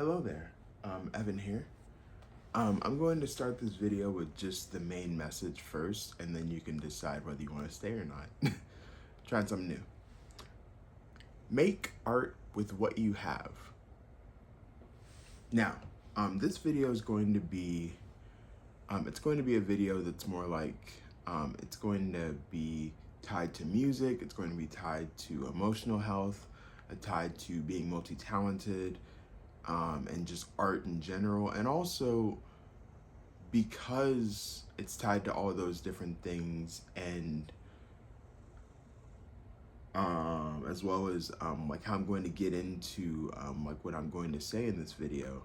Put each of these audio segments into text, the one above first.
Hello there, Evan here. I'm going to start this video with just the main message first, and then you can decide whether you want to stay or not. Trying something new. Make art with what you have. Now, this video is going to be, it's going to be a video that's more like, it's going to be tied to music, it's going to be tied to emotional health, tied to being multi-talented, and just art in general. And also because it's tied to all those different things, and as well as like how I'm going to get into like what I'm going to say in this video,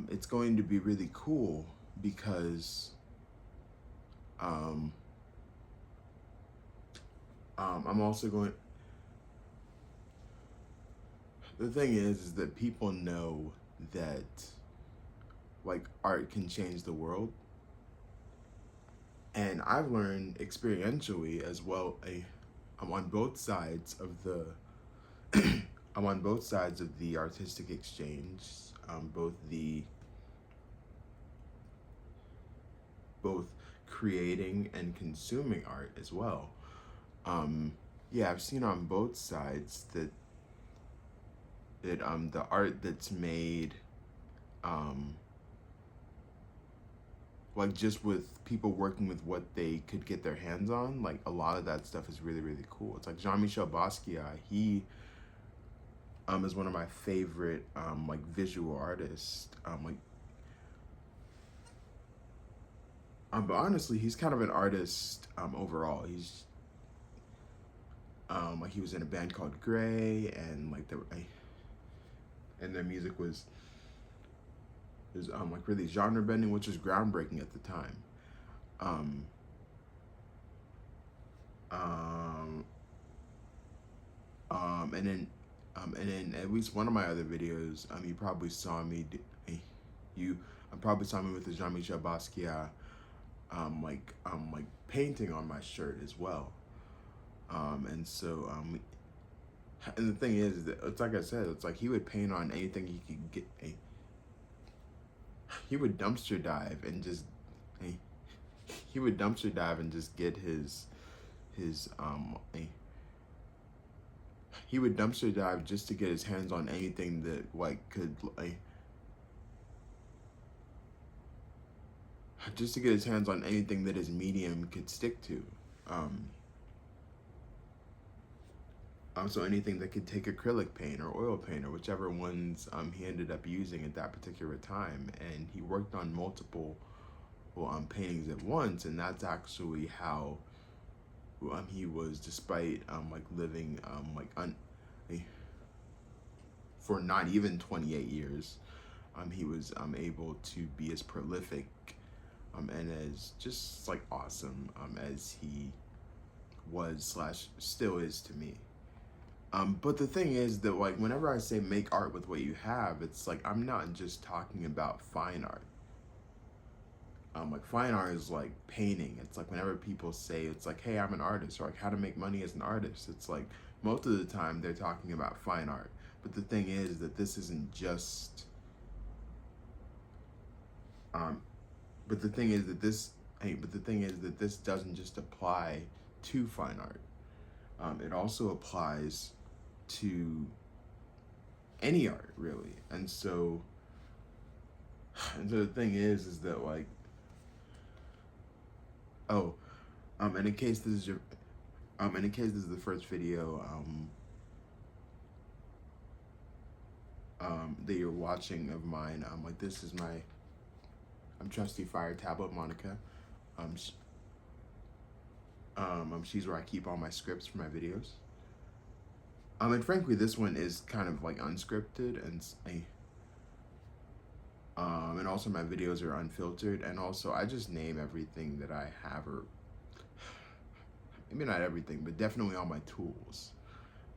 it's going to be really cool because I'm also going, the thing is that people know that like art can change the world, and I've learned experientially as well. I'm on both sides of the I'm on both sides of the artistic exchange, both creating and consuming art as well. Yeah, I've seen on both sides that the art that's made, like just with people working with what they could get their hands on, like a lot of that stuff is really, really cool. It's like Jean-Michel Basquiat, he is one of my favorite like visual artists. But honestly, he's kind of an artist overall. He's like he was in a band called Grey, and like and their music was like really genre bending, which was groundbreaking at the time. And then at least one of my other videos, you probably saw me. You probably saw me with the Jean-Michel Basquiat, like painting on my shirt as well. And so and the thing is that it's like I said, it's like he would paint on anything he could get. He would dumpster dive and just get his he would dumpster dive just to get his hands on anything that like could just to get his hands on anything that his medium could stick to. So anything that could take acrylic paint or oil paint or whichever ones he ended up using at that particular time, and he worked on multiple paintings at once, and that's actually how he was, despite like living for not even 28 years, he was able to be as prolific and as just like awesome as he was / still is to me. But the thing is that like whenever I say make art with what you have, it's like I'm not just talking about fine art. Like fine art is like painting. It's like whenever people say it's like, hey, I'm an artist, or like how to make money as an artist, it's like most of the time they're talking about fine art. But the thing is that this isn't just but the thing is that this doesn't just apply to fine art. It also applies to any art, really. And so the thing is that like, and in case this is the first video that you're watching of mine, like this is my trusty fire tablet, Monica. She's where I keep all my scripts for my videos. And frankly, this one is kind of like unscripted, and also my videos are unfiltered, and also I just name everything that I have, or maybe not everything, but definitely all my tools.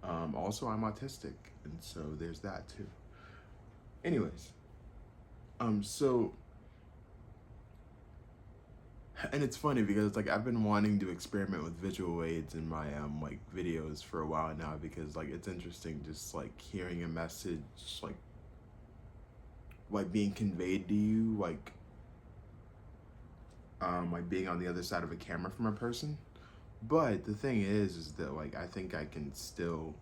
Also, I'm autistic, and so there's that too. Anyways, so. And it's funny because it's like I've been wanting to experiment with visual aids in my like videos for a while now, because like it's interesting just like hearing a message like like being conveyed to you, like being on the other side of a camera from a person. But the thing is that like I think I can still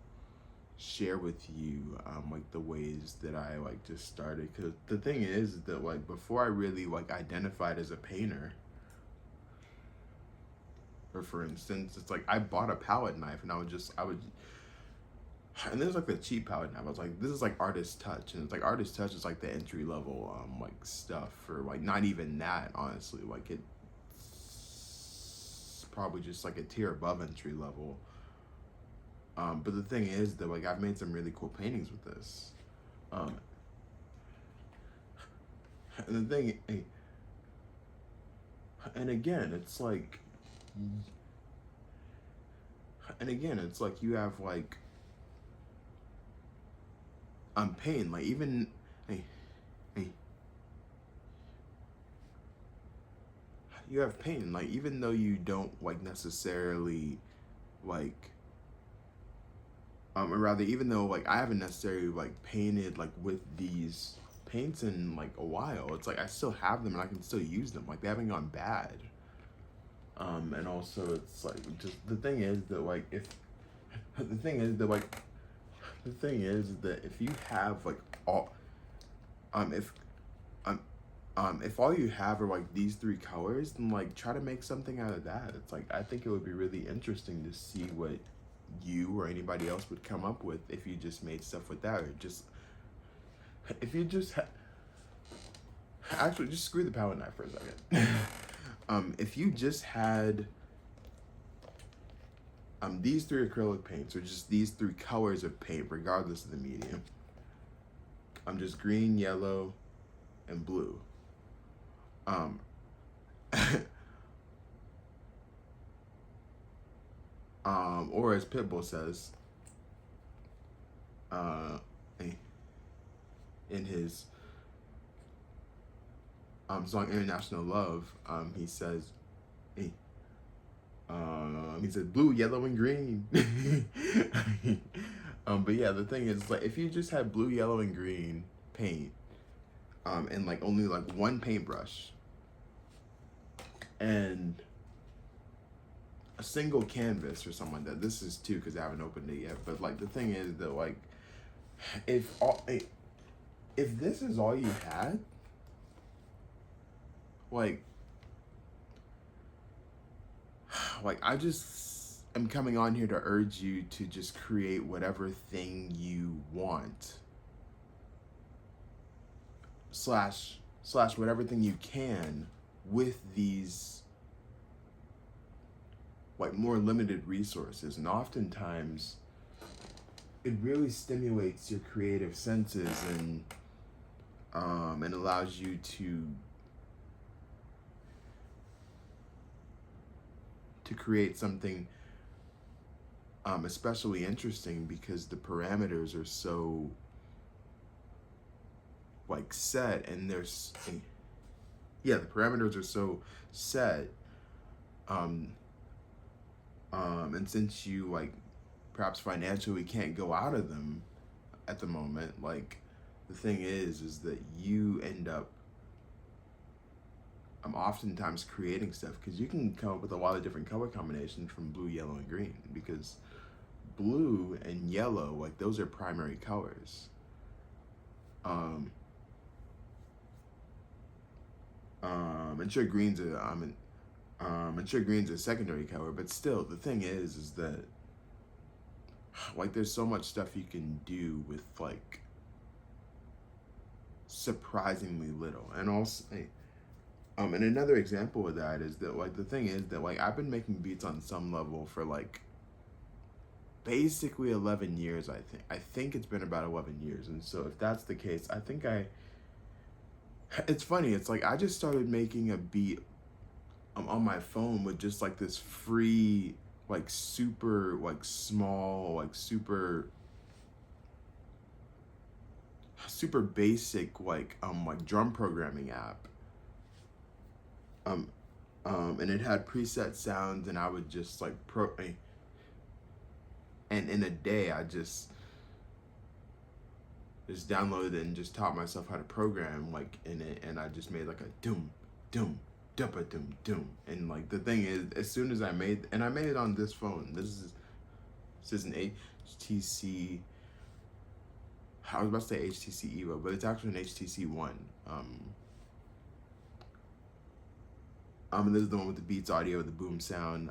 share with you like the ways that I like just started. Because the thing is that like before I really like identified as a painter, or for instance, it's like I bought a palette knife and I would, and this was like the cheap palette knife. I was like, this is like artist touch, and it's like artist touch is like the entry level like stuff for like not even that honestly. Like it's probably just like a tier above entry level. But the thing is that like I've made some really cool paintings with this. Um, and the thing, and again, it's like, and again, it's like you have like pain, like even, hey, hey, you have pain, like even though you don't like necessarily like, or rather, even though like I haven't necessarily like painted like with these paints in like a while, it's like I still have them and I can still use them. Like they haven't gone bad. And also it's like just the thing is that like if the thing is that like the thing is that if you have like all um if if all you have are like these three colors, then like try to make something out of that. It's like I think it would be really interesting to see what you or anybody else would come up with if you just made stuff with that, or just if you just actually just screw the palette knife for a second. If you just had these three acrylic paints, or just these three colors of paint, regardless of the medium, just green, yellow, and blue. Um, or as Pitbull says, in his song "International Love," he says, hey, he said blue, yellow, and green. But yeah, the thing is, like, if you just had blue, yellow, and green paint, and like only like one paintbrush, and a single canvas or something like that. This is too because I haven't opened it yet. But like the thing is that like, if this is all you had, like I just am coming on here to urge you to just create whatever thing you want, slash whatever thing you can with these like more limited resources. And oftentimes it really stimulates your creative senses and allows you to create something especially interesting, because the parameters are so like set, and there's the parameters are so set, and since you like perhaps financially can't go out of them at the moment, like the thing is that you end up oftentimes creating stuff, because you can come up with a lot of different color combinations from blue, yellow, and green, because blue and yellow, like those are primary colors. And sure green's a secondary color, but still the thing is that like there's so much stuff you can do with like surprisingly little. And also and another example of that is that like the thing is that like I've been making beats on some level for like basically 11 years. I think it's been about 11 years. And so if that's the case, I think it's funny, it's like I just started making a beat on my phone with just like this free like super like small like super basic like drum programming app, and it had preset sounds, and I would just like and in a day I just just downloaded it and just taught myself how to program like in it, and I just made like a doom, doom, duppa doom doom. And like the thing is, as soon as I made it on this phone. This is an HTC. I was about to say HTC Evo, but it's actually an HTC One. And this is the one with the Beats audio, the boom sound.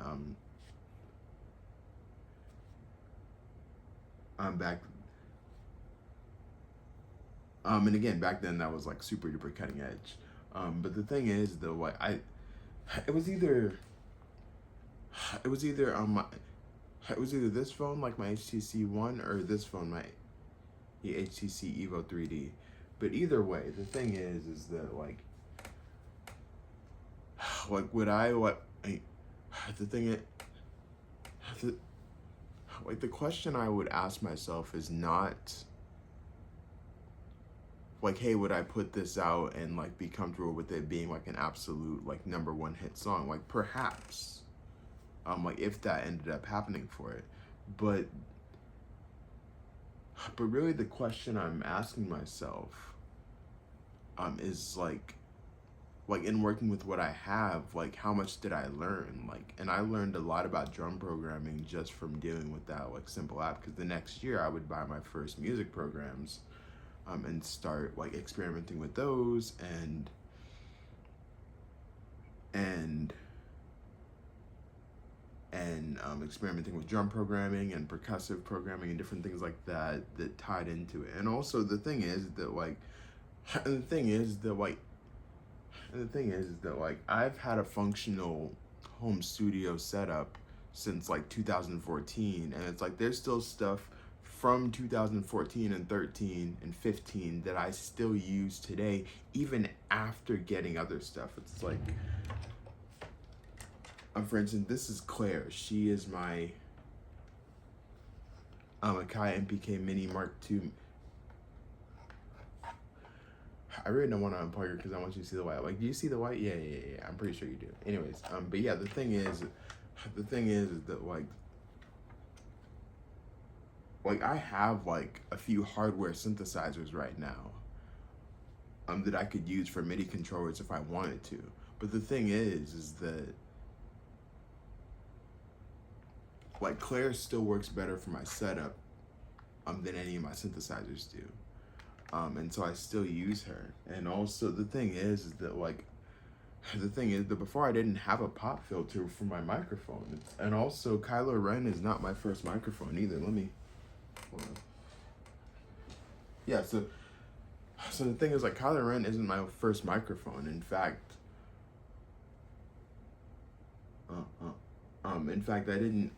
I'm back. And again, back then that was like super duper cutting edge. But the thing is, though, what it was either, it was either it was either this phone, like my HTC One, or this phone, the HTC Evo 3D. But either way, the thing is that would I the thing is, the, the question I would ask myself is not like, hey, would I put this out and like be comfortable with it being like an absolute like #1 hit song? Like perhaps, like if that ended up happening for it, but really the question I'm asking myself, is like in working with what I have, like how much did I learn? Like, and I learned a lot about drum programming just from dealing with that like simple app. Because the next year I would buy my first music programs, and start like experimenting with those and experimenting with drum programming and percussive programming and different things like that tied into it. And also the thing is that I've had a functional home studio setup since like 2014, and it's like there's still stuff from 2014 and 13 and 15 that I still use today, even after getting other stuff. It's like, for instance, this is Claire. She is my Akai MPK Mini Mark II. I really don't want to unplug her because I want you to see the white. Like, do you see the white? Yeah. I'm pretty sure you do. Anyways, but yeah, the thing is that I have like a few hardware synthesizers right now, that I could use for MIDI controllers if I wanted to. But the thing is that like Claire still works better for my setup, than any of my synthesizers do. And so I still use her. And also the thing is that before I didn't have a pop filter for my microphone. And also Kylo Ren is not my first microphone either. Let me, hold on. Yeah, so the thing is, like, Kylo Ren isn't my first microphone. In fact, I didn't,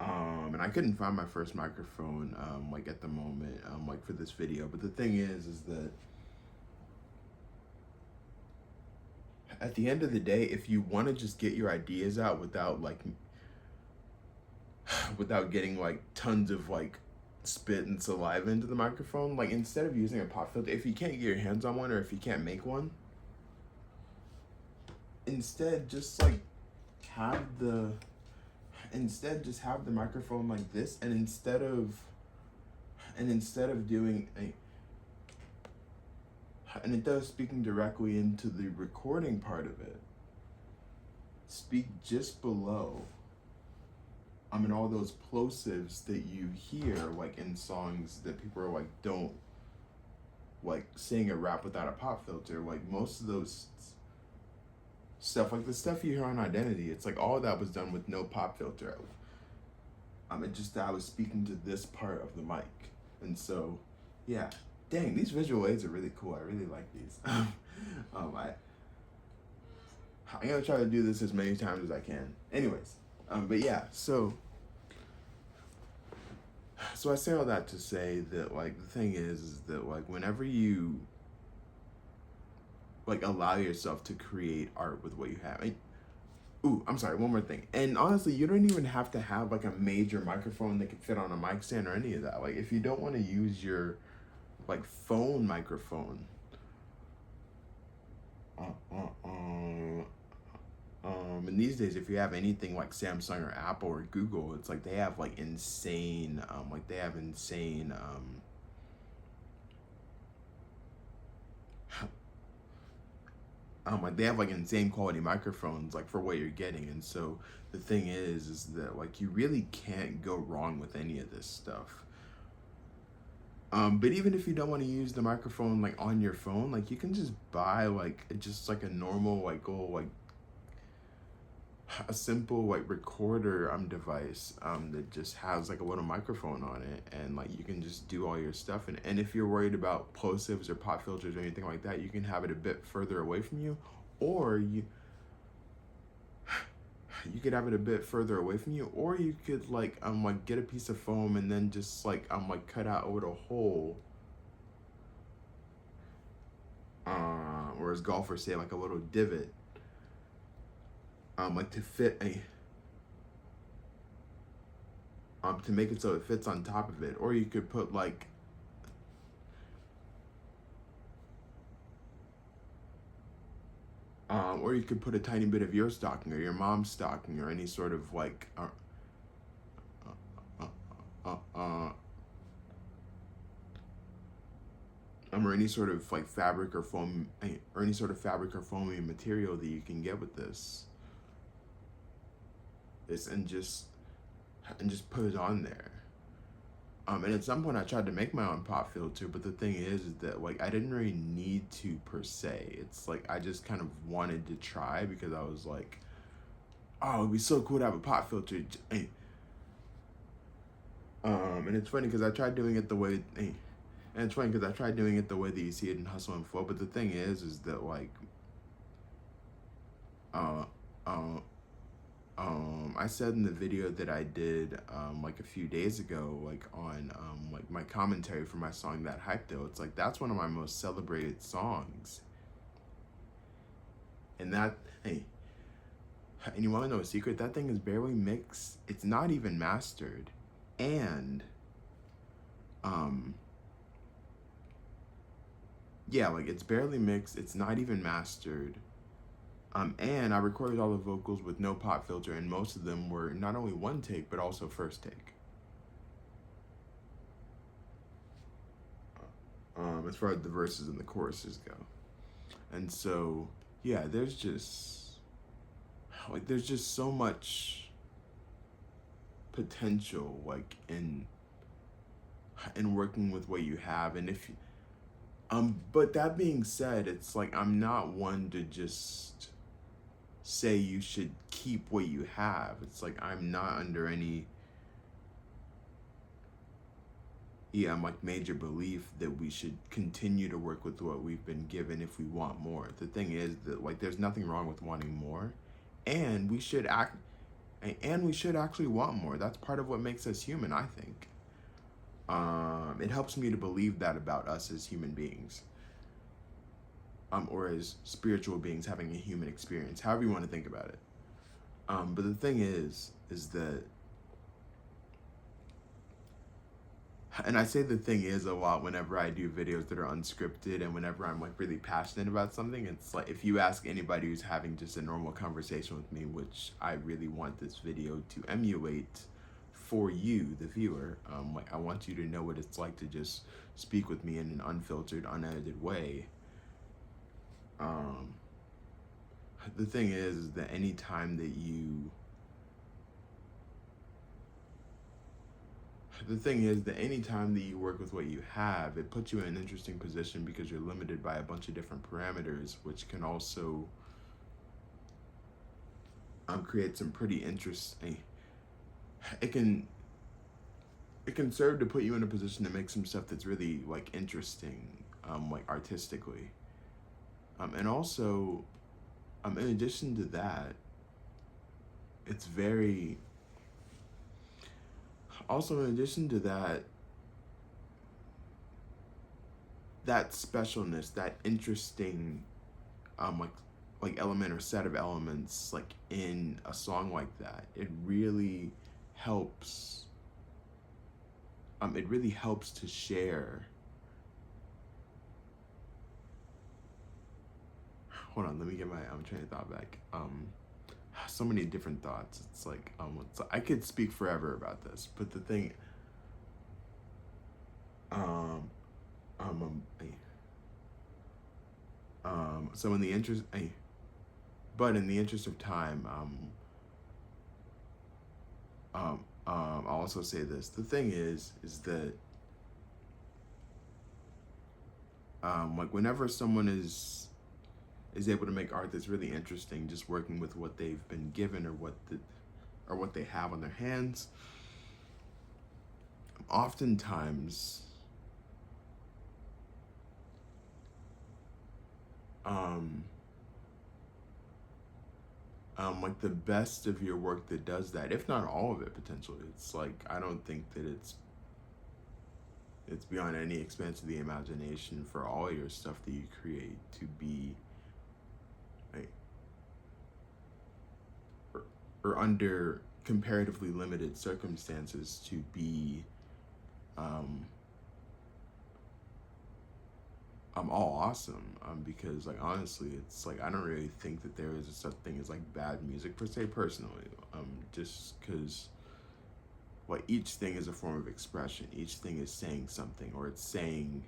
and I couldn't find my first microphone, like at the moment, like for this video. But the thing is that at the end of the day, if you want to just get your ideas out without getting like tons of like spit and saliva into the microphone, like instead of using a pop filter, if you can't get your hands on one or if you can't make one, instead just have the microphone like this, and instead of speaking directly into the recording part of it, speak just below, and all those plosives that you hear like in songs that people are like, don't like sing a rap without a pop filter. Like most of those stuff, like the stuff you hear on Identity, it's like all of that was done with no pop filter. It just that I was speaking to this part of the mic. And so yeah, dang, these visual aids are really cool. I really like these. I'm gonna try to do this as many times as I can. Anyways, but yeah, so I say all that to say that like the thing is that like whenever you like allow yourself to create art with what you have. I'm sorry, one more thing. And honestly, you don't even have to have like a major microphone that can fit on a mic stand or any of that. Like if you don't want to use your like phone microphone, And these days, if you have anything like Samsung or Apple or Google, it's like they have like insane, like they have like insane quality microphones like for what you're getting. And so the thing is that like you really can't go wrong with any of this stuff. But even if you don't want to use the microphone like on your phone, like you can just buy like just like a normal like little like a simple like recorder device that just has like a little microphone on it, and like you can just do all your stuff. And if you're worried about plosives or pop filters or anything like that, you can have it a bit further away from you, or you could have it a bit further away from you, or you could like get a piece of foam and then just like cut out a little hole, or as golfers say, like a little divot, like to fit a to make it so it fits on top of it. Or you could put like or you could put a tiny bit of your stocking or your mom's stocking or any sort of like or any sort of like fabric or foam, or any sort of fabric or foamy material that you can get with this, and just put it on there. And at some point I tried to make my own pop filter, but the thing is that like I didn't really need to per se. It's like I just kind of wanted to try because I was like, oh, it'd be so cool to have a pop filter. And it's funny because I tried doing it the way, and it's funny because I tried doing it the way that you see it in Hustle and Flow. But the thing is that like, uh, uh, I said in the video that I did like a few days ago, like on like my commentary for my song That Hype Though, it's like that's one of my most celebrated songs. And that, hey, and you want to know a secret? That thing is barely mixed. It's not even mastered, and yeah, like it's barely mixed. It's not even mastered. And I recorded all the vocals with no pop filter, and most of them were not only one take, but also first take. As far as the verses and the choruses go. And so, yeah, there's just so much potential, like in working with what you have. And if, but that being said, it's like, I'm not one to just say you should keep what you have. It's like I'm not under any like major belief that we should continue to work with what we've been given if we want more. The thing is that like there's nothing wrong with wanting more, and we should actually want more. That's part of what makes us human, I think. It helps me to believe that about us as human beings. Or as spiritual beings having a human experience, however you want to think about it. But the thing is that, and I say the thing is a lot whenever I do videos that are unscripted and whenever I'm like really passionate about something. It's like if you ask anybody who's having just a normal conversation with me, which I really want this video to emulate for you, the viewer, like I want you to know what it's like to just speak with me in an unfiltered, unedited way. The thing is that any time that you work with what you have, it puts you in an interesting position because you're limited by a bunch of different parameters, which can also create some pretty interesting. It can serve to put you in a position to make some stuff that's really like interesting, like artistically. And also, in addition to that, it's very. Also, in addition to that, that specialness, that interesting, like element or set of elements, like in a song like that, it really helps. It really helps to share. Hold on, let me get my train of thought back. so many different thoughts. I could speak forever about this, but the thing, um, um, um, so in the interest, but in the interest of time, I'll also say this. The thing is that, like whenever someone is able to make art that's really interesting, just working with what they've been given or what they have on their hands, oftentimes, um, like the best of your work that does that, if not all of it potentially. It's like I don't think that it's beyond any expense of the imagination for all your stuff that you create to be like, or under comparatively limited circumstances to be um, all awesome, because like honestly it's like I don't really think that there is such thing as like bad music per se personally, just because like each thing is a form of expression, each thing is saying something, or it's saying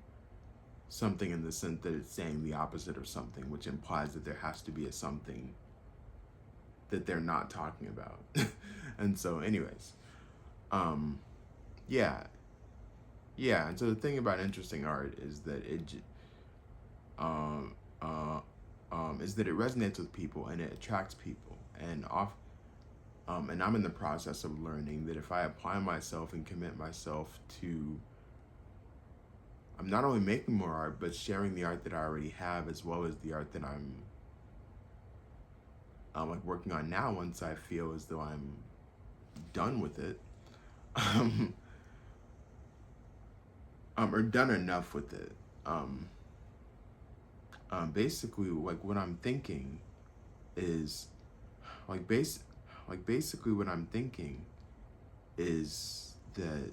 something in the sense that it's saying the opposite of something, which implies that there has to be a something that they're not talking about. And so anyways, um yeah, and so the thing about interesting art is that um uh is that it resonates with people and it attracts people, and I'm in the process of learning that if I apply myself and commit myself to, I'm not only making more art but sharing the art that I already have, as well as the art that I'm like working on now, once I feel as though I'm done with it, um, or done enough with it. Um, Basically, like what I'm thinking is, like basically what I'm thinking is that,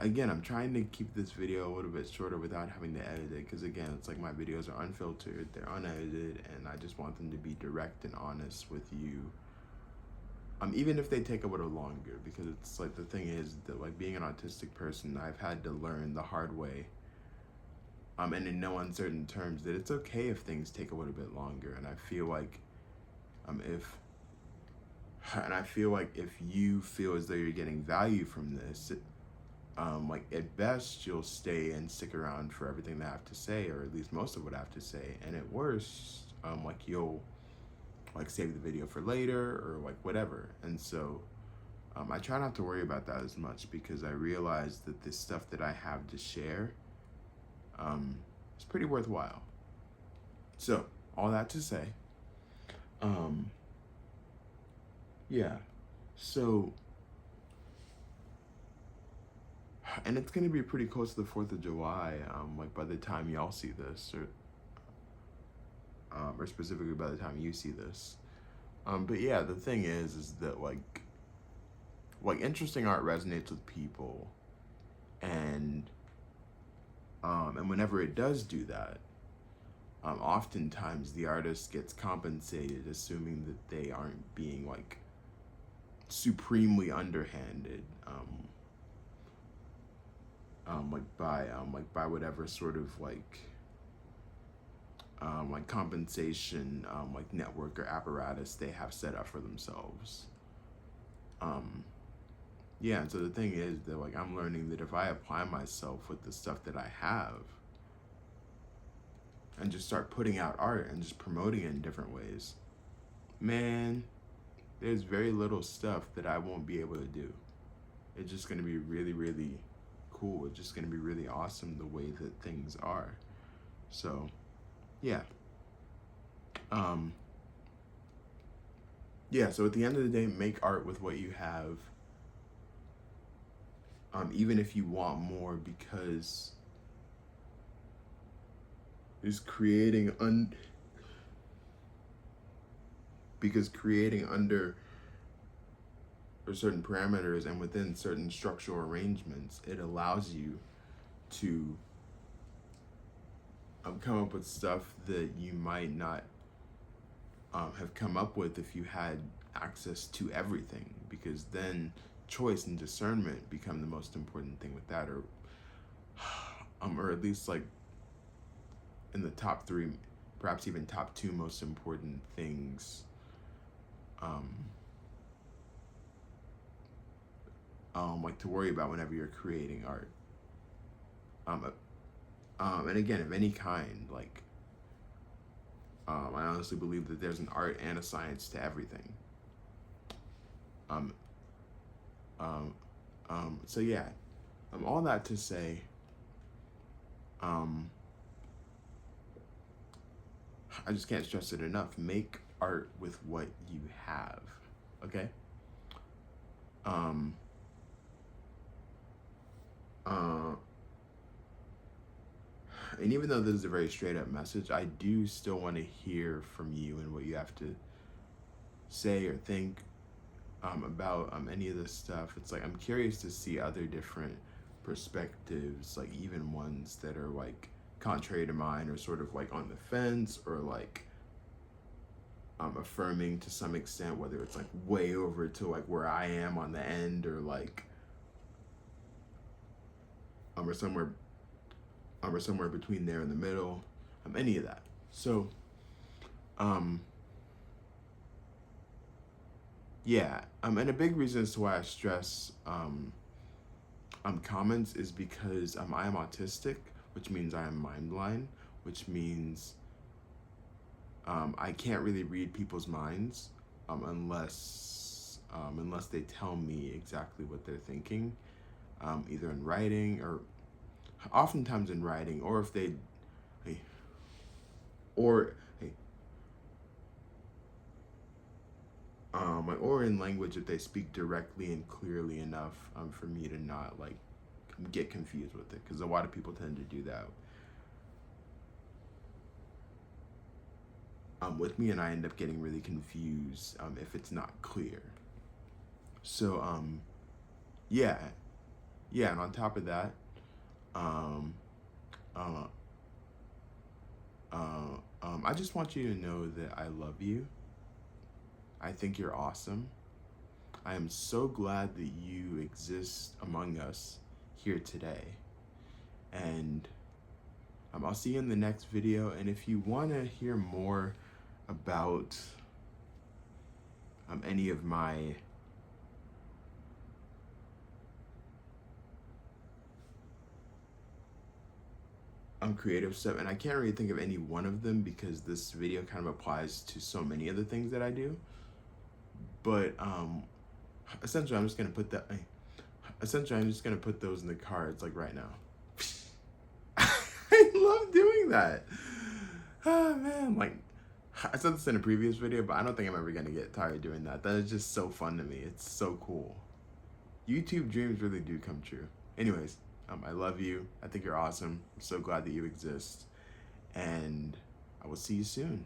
again, I'm trying to keep this video a little bit shorter without having to edit it, because again, it's like my videos are unfiltered, they're unedited, and I just want them to be direct and honest with you. Even if they take a little longer, because it's like the thing is that like being an autistic person, I've had to learn the hard way, and in no uncertain terms, that it's okay if things take a little bit longer. And I feel like if and I feel like if you feel as though you're getting value from this, like at best you'll stay and stick around for everything that I have to say, or at least most of what I have to say, and at worst, like you'll like save the video for later or like whatever. And so I try not to worry about that as much, because I realize that this stuff that I have to share is pretty worthwhile. So all that to say, yeah, so, and it's gonna be pretty close to the 4th of July, like by the time y'all see this, or specifically by the time you see this. But yeah, the thing is that like interesting art resonates with people, and whenever it does do that, oftentimes the artist gets compensated, assuming that they aren't being like supremely underhanded, like by whatever sort of like compensation, like network or apparatus they have set up for themselves. Yeah, and so the thing is that like I'm learning that if I apply myself with the stuff that I have and just start putting out art and just promoting it in different ways, man, there's very little stuff that I won't be able to do. It's just gonna be really, really cool. It's just gonna be really awesome the way that things are. So, yeah. Yeah, so at the end of the day, make art with what you have. Even if you want more, because is creating creating under or certain parameters and within certain structural arrangements, it allows you to come up with stuff that you might not have come up with if you had access to everything, because then choice and discernment become the most important thing with that, or at least like in the top three, perhaps even top two most important things um, like to worry about whenever you're creating art. And again, of any kind, like I honestly believe that there's an art and a science to everything. Um, so yeah, all that to say, I just can't stress it enough. Make art with what you have, okay? Um, uh, and even though this is a very straight up message, I do still want to hear from you and what you have to say or think about any of this stuff. It's like I'm curious to see other different perspectives, like even ones that are like contrary to mine, or sort of like on the fence, or like affirming to some extent, whether it's like way over to like where I am on the end, or like or somewhere between there in the middle, any of that. So yeah, and a big reason as to why I stress comments is because I am autistic, which means I am mind blind, which means I can't really read people's minds unless they tell me exactly what they're thinking, either in writing, or oftentimes in writing, or if they, hey, or in language if they speak directly and clearly enough for me to not like get confused with it, because a lot of people tend to do that with me, and I end up getting really confused if it's not clear. So yeah, and on top of that, um, uh, I just want you to know that I love you. I think you're awesome. I am so glad that you exist among us here today. And I'll see you in the next video. And if you want to hear more about any of my creative stuff, and I can't really think of any one of them because this video kind of applies to so many of the things that I do, but essentially I'm just gonna put those in the cards like right now. I love doing that. Oh man, like I said this in a previous video, but I don't think I'm ever gonna get tired of doing that. That is just so fun to me. It's so cool. YouTube dreams really do come true. Anyways, I love you. I think you're awesome. I'm so glad that you exist. And I will see you soon.